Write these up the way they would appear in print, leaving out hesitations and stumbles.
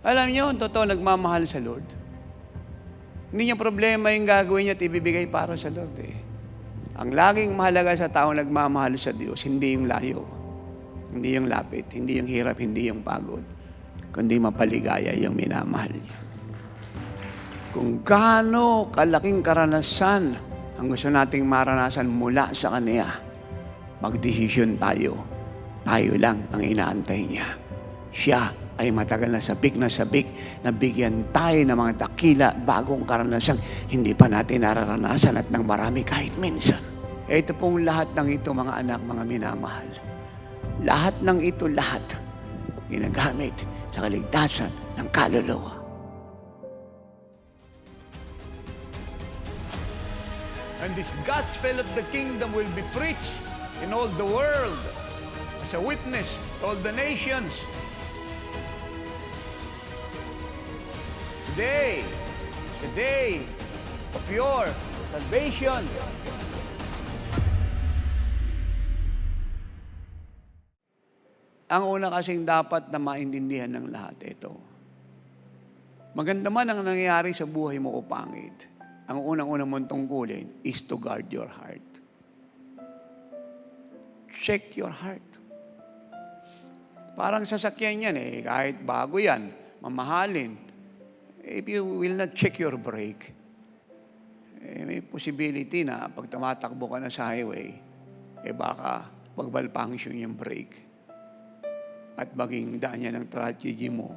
Alam niyo, totoo, nagmamahal sa Lord. Hindi niya problema yung gagawin niya at ibibigay para sa Lord eh. Ang laging mahalaga sa taong nagmamahal sa Diyos, hindi yung layo, hindi yung lapit, hindi yung hirap, hindi yung pagod, kundi mapaligaya yung minamahal niya. Kung gaano kalaking karanasan ang gusto nating maranasan mula sa Kanya, magdesisyon tayo. Tayo lang ang inaantay niya. Siya ay matagal na sabik na bigyan tayo ng mga dakila, bagong karanasan, hindi pa natin nararanasan at ng marami kahit minsan. Ito pong lahat ng ito, mga anak, mga minamahal. Lahat ng ito, ginagamit sa kaligtasan ng kaluluwa. And this gospel of the kingdom will be preached in all the world as a witness to all the nations. Today is the day of your salvation. Ang una kasing dapat na maintindihan ng lahat ito. Maganda man ang nangyayari sa buhay mo o pangit, ang unang-unang mong tungkulin is to guard your heart. Check your heart. Parang sasakyan yan eh, kahit bago yan, mamahalin. If you will not check your brake, may possibility na pag tumatakbo ka na sa highway, baka mag-malfunction yung brake at maging daan niya ng tragedy mo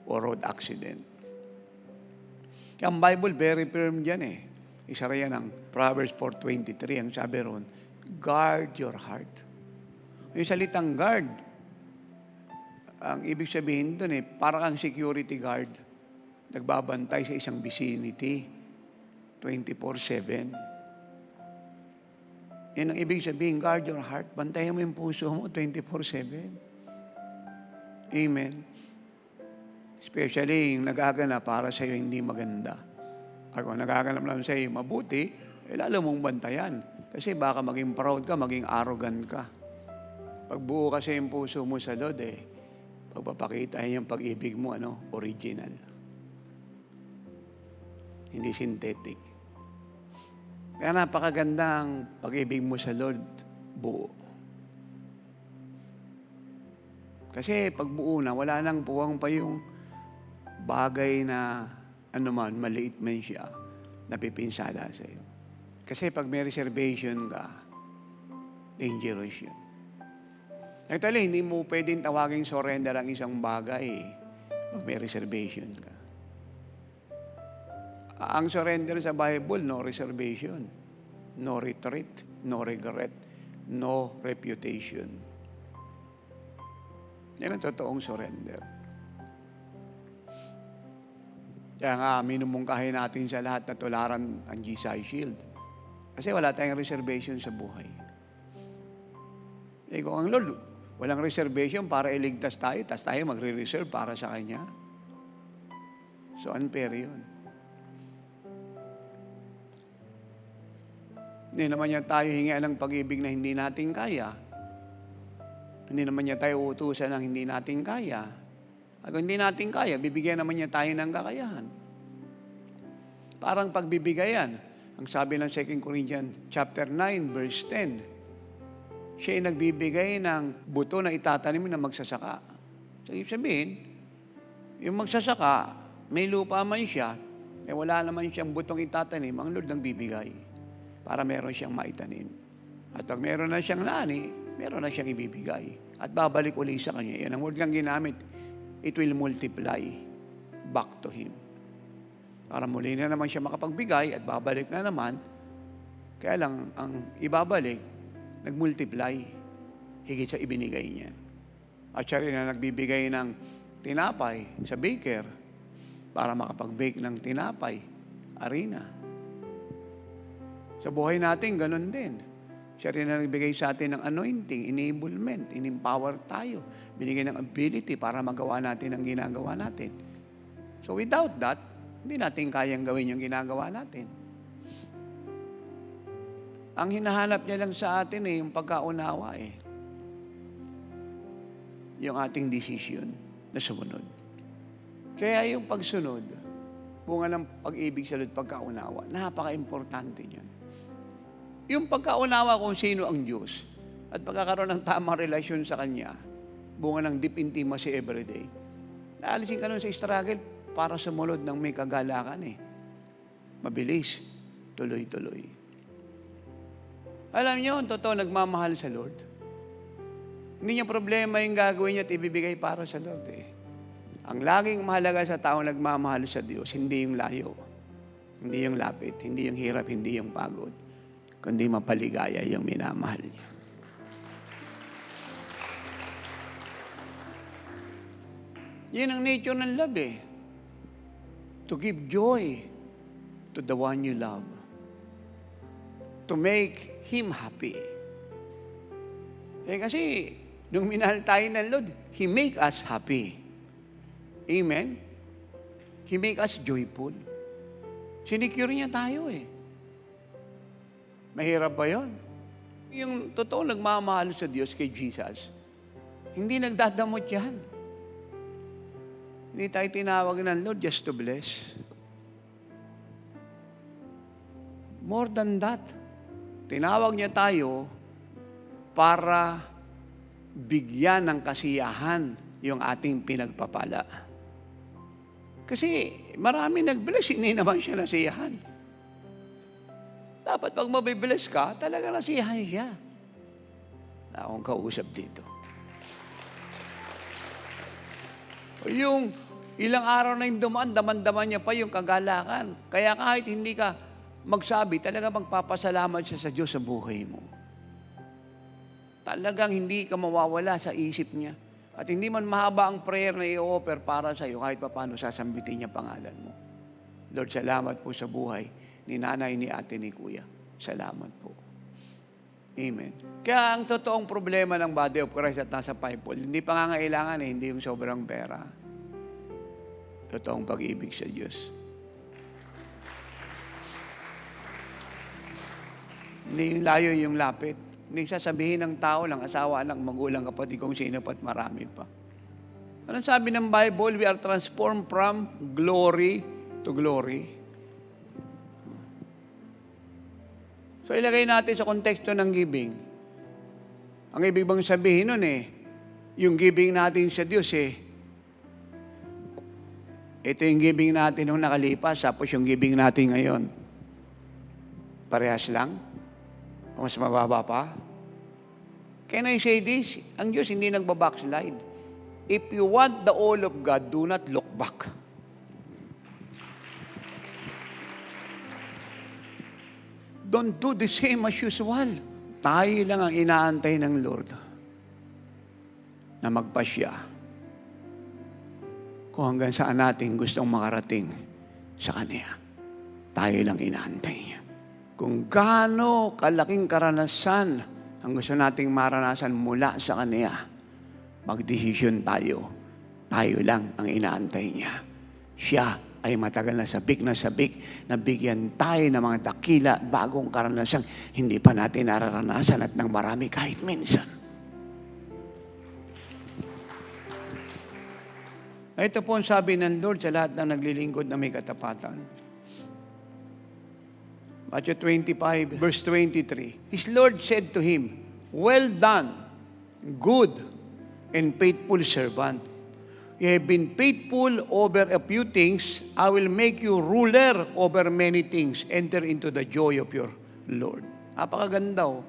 o road accident. Kaya ang Bible very firm dyan eh. Isa rin yan ang Proverbs 4:23, ang sabi ron, guard your heart. Yung salitang guard, ang ibig sabihin doon parang kang security guard. Nagbabantay sa isang vicinity 24/7. Yan ang ibig sabihin, guard your heart. Bantayan mo yung puso mo 24/7. Amen. Especially yung nagaganap para sa iyo hindi maganda. Ako nagaganap lang sa iyo mabuti, lalo mong bantayan. Kasi baka maging proud ka, maging arrogant ka. Pag buo kasi yung puso mo sa Lord, pagpapakita yung pag-ibig mo, original. Hindi synthetic. Kaya napakaganda ang pag-ibig mo sa Lord, buo. Kasi pag buo na, wala nang puwang pa yung bagay na maliit man siya, napipinsala sa iyo. Kasi pag may reservation ka, dangerous yun. Actually, hindi mo pwedeng tawaging surrender ang isang bagay pag may reservation ka. Ang surrender sa Bible, no reservation, no retreat, no regret, no reputation. Yan ang totoong surrender. Kaya nga, minumungkahin natin sa lahat na tularan ang GSI Shield. Kasi wala tayong reservation sa buhay. Kung ang Lord, walang reservation para iligtas tayo, tas tayo magre-reserve para sa Kanya. So, unfair yun. Hindi naman niya tayo hingian ng pag-ibig na hindi natin kaya. Hindi naman niya tayo utusan ng hindi natin kaya. Kung hindi natin kaya, bibigyan naman niya tayo ng kakayahan. Parang pagbibigayan. Ang sabi ng 2 Corinthians chapter 9, verse 10, siya ay nagbibigay ng buto na itatanim ng magsasaka. So, ibig sabihin, yung magsasaka, may lupa man siya, wala naman siyang butong itatanim, ang Lord nang bibigay para meron siyang maitanim. At pag meron na siyang nani, meron na siyang ibibigay. At babalik uli sa Kanya. Yan ang word kang ginamit. It will multiply back to Him. Para muli na naman siya makapagbigay at babalik na naman. Kaya lang, ang ibabalik, nagmultiply higit sa ibinigay niya. At siya rin na nagbibigay ng tinapay sa baker para makapag-bake ng tinapay, harina. Sa buhay natin, ganun din. Siya rin na nagbigay sa atin ng anointing, enablement, in-empower tayo. Binigay ng ability para magawa natin ang ginagawa natin. So without that, hindi natin kayang gawin yung ginagawa natin. Ang hinahanap niya lang sa atin yung pagkaunawa Yung ating decision na sumunod. Kaya yung pagsunod, bunga ng pag-ibig sa Lord, pagkaunawa, napaka-importante niyan. Yung pagkaunawa kung sino ang Diyos at pagkakaroon ng tamang relasyon sa Kanya, bunga ng deep intimacy everyday. Naalisin ka nun sa struggle para sumunod ng may kagalakan eh. Mabilis, tuloy-tuloy. Alam niyo, ang totoo, nagmamahal sa Lord. Hindi niya problema yung gagawin niya at ibibigay para sa Lord eh. Ang laging mahalaga sa taong nagmamahal sa Diyos, hindi yung layo, hindi yung lapit, hindi yung hirap, hindi yung pagod, kundi mapaligaya yung minamahal niya. Yan ang nature ng love eh. To give joy to the one you love. To make Him happy. Eh kasi, nung minahal tayo ng Lord, He make us happy. Amen? He make us joyful. Sinicure niya tayo eh. Mahirap ba yun? Yung totoo nagmamahal sa Diyos kay Jesus, hindi nagdadamot yan. Hindi tayo tinawag ng Lord just to bless. More than that, tinawag niya tayo para bigyan ng kasiyahan yung ating pinagpapala. Kasi marami nag-bless, hindi naman siya nasiyahan. Dapat pag mabibless ka, talaga nasiyahan siya. Na akong kausap dito. Yung ilang araw na yung dumaan, daman-daman niya pa yung kagalakan. Kaya kahit hindi ka magsabi, talaga magpapasalamat siya sa Diyos sa buhay mo. Talagang hindi ka mawawala sa isip niya. At hindi man mahaba ang prayer na i-offer para sa iyo, kahit pa paano sasambitin niya pangalan mo. Lord, salamat po sa buhay ni nanay, ni ate, ni kuya. Salamat po. Amen. Kaya ang totoong problema ng body of Christ at nasa fivefold, hindi pangangailangan eh, hindi yung sobrang pera. Totoong pag-ibig sa Diyos. Hindi yung layo, yung lapit. Hindi sasabihin ng tao lang, asawa, anak, magulang, kapatid, kung sino pa't marami pa. Anong sabi ng Bible? We are transformed from glory to glory. So ilagay natin sa konteksto ng giving. Ang ibig bang sabihin nun yung giving natin sa Diyos ito yung giving natin nung nakalipas, tapos yung giving natin ngayon. Parehas lang? O mas mababa pa? Can I say this? Ang Diyos hindi nagbabackslide. If you want the all of God, do not look back. Don't do the same as usual. Tayo lang ang inaantay ng Lord na magpasya kung hanggang saan natin gustong makarating sa Kanya. Tayo lang inaantay niya. Kung gaano kalaking karanasan ang gusto nating maranasan mula sa Kanya, magdesisyon tayo. Tayo lang ang inaantay niya. Siya ay matagal na sabik na bigyan tayo ng mga dakila, bagong karanasan, hindi pa natin nararanasan at ng marami kahit minsan. Ito po ang sabi ng Lord sa lahat ng naglilingkod na may katapatan. Matthew 25, verse 23. His Lord said to him, "Well done, good and faithful servant. You have been faithful over a few things. I will make you ruler over many things. Enter into the joy of your Lord." Napakaganda oh.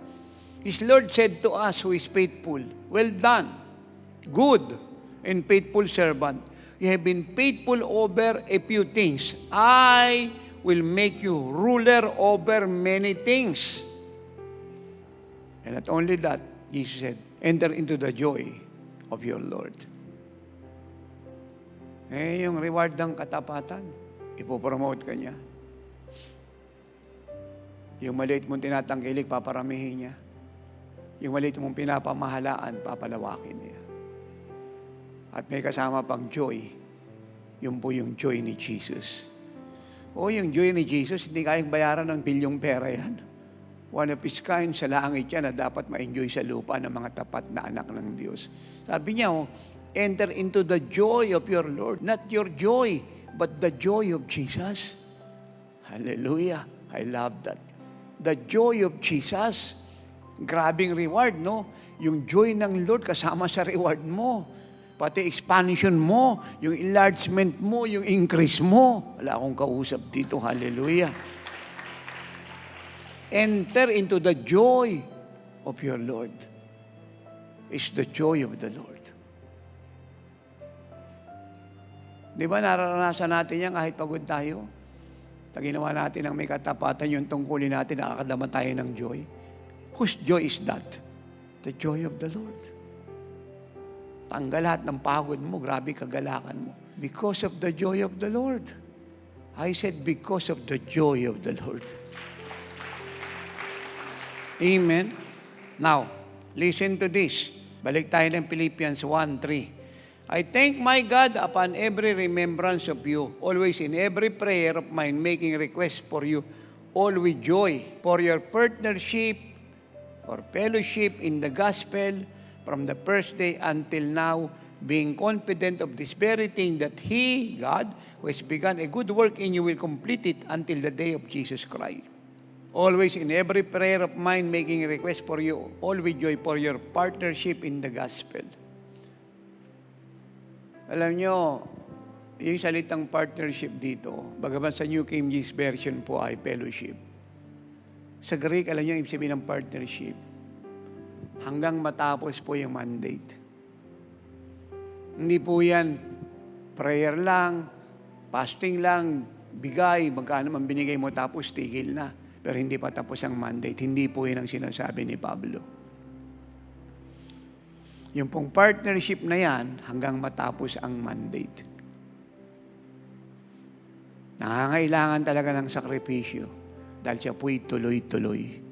His Lord said to us who is faithful, "Well done, good and faithful servant. You have been faithful over a few things. I will make you ruler over many things." And not only that, Jesus said, "Enter into the joy of your Lord." Yung reward ng katapatan, ipopromote ka niya. Yung maliit mong tinatangkilik, paparamihin niya. Yung maliit mong pinapamahalaan, papalawakin niya. At may kasama pang joy. Yun po yung joy ni Jesus. Yung joy ni Jesus, hindi kayang bayaran ng bilyong pera yan. One of His kind sa langit yan na dapat ma-enjoy sa lupa ng mga tapat na anak ng Diyos. Sabi niya, enter into the joy of your Lord. Not your joy, but the joy of Jesus. Hallelujah. I love that. The joy of Jesus. Grabing reward, no? Yung joy ng Lord kasama sa reward mo. Pati expansion mo, yung enlargement mo, yung increase mo. Wala akong kausap dito. Hallelujah. Enter into the joy of your Lord. It's the joy of the Lord. Di ba nararanasan natin yan kahit pagod tayo? Pag ginawa natin ang may katapatan, yung tungkulin natin, nakakadama tayo ng joy. Whose joy is that? The joy of the Lord. Tanggal lahat ng pagod mo, grabe kagalakan mo. Because of the joy of the Lord. I said, because of the joy of the Lord. Amen. Now, listen to this. Balik tayo ng Philippians 1:3. I thank my God upon every remembrance of you, always in every prayer of mine, making request for you, all with joy, for your partnership or fellowship in the gospel from the first day until now, being confident of this very thing, that He, God, who has begun a good work in you, will complete it until the day of Jesus Christ. Always in every prayer of mine, making request for you, all with joy, for your partnership in the gospel. Alam nyo, yung salitang partnership dito, bagaman sa New King James Version po ay fellowship. Sa Greek, alam nyo, ibig sabihin ng partnership. Hanggang matapos po yung mandate. Hindi po yan prayer lang, fasting lang, bigay, magkano man binigay mo tapos tigil na. Pero hindi pa tapos ang mandate. Hindi po yan ang sinasabi ni Pablo. Yung pong partnership na yan, hanggang matapos ang mandate. Nangangailangan talaga ng sakripisyo dahil siya po'y tuloy-tuloy.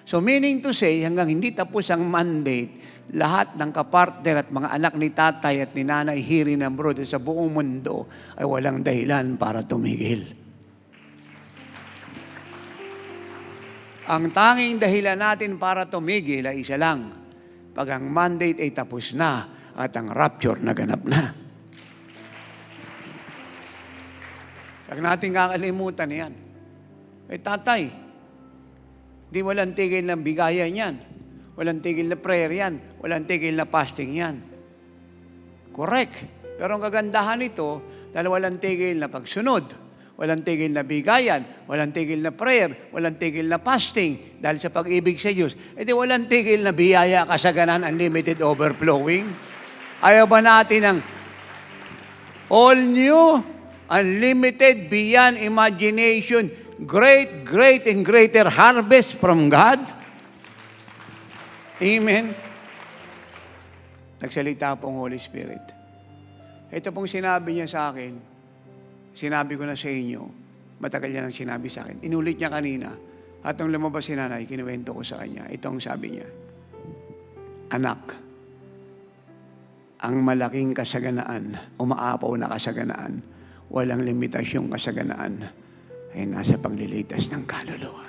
So meaning to say, hanggang hindi tapos ang mandate, lahat ng kapartner at mga anak ni tatay at ni nanay hearing abroad sa buong mundo ay walang dahilan para tumigil. Ang tanging dahilan natin para tumigil ay isa lang. Pag ang mandate ay tapos na at ang rapture naganap na. Huwag natin kakalimutan yan. Tatay, di walang tigil ng bigayan yan. Walang tigil na prayer yan. Walang tigil na fasting yan. Correct. Pero ang kagandahan nito, dahil walang tigil na pagsunod, walang tigil na bigayan, walang tigil na prayer, walang tigil na fasting, dahil sa pag-ibig sa Diyos, edi walang tigil na biyaya, kasaganan, unlimited overflowing. Ayaw ba natin ng all new, unlimited, beyond imagination, great, great, and greater harvest from God? Amen? Nagsalita pong Holy Spirit. Ito pong sinabi niya sa akin, sinabi ko na sa inyo, matagal niya nang sinabi sa akin. Inulit niya kanina. At nung lumabas si nanay, kinuwento ko sa kanya. Itong sabi niya, anak, ang malaking kasaganaan, umaapaw na kasaganaan, walang limitasyong kasaganaan, ay nasa paglilitas ng kaluluwa.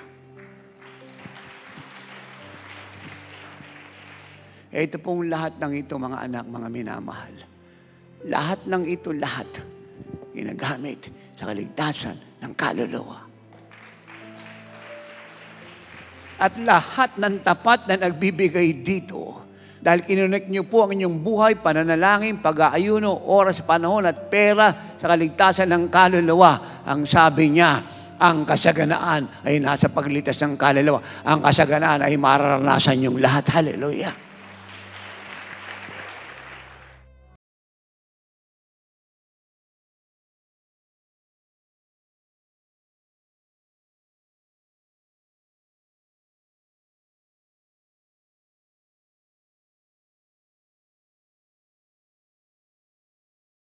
Ito pong lahat ng ito, mga anak, mga minamahal. Lahat ng ito, lahat, ginagamit sa kaligtasan ng kaluluwa. At lahat ng tapat na nagbibigay dito, dahil kinunik niyo po ang inyong buhay, pananalangin, pag-aayuno, oras, panahon at pera sa kaligtasan ng kaluluwa, ang sabi niya, ang kasaganaan ay nasa paglitas ng kaluluwa. Ang kasaganaan ay mararanasan niyong lahat. Hallelujah.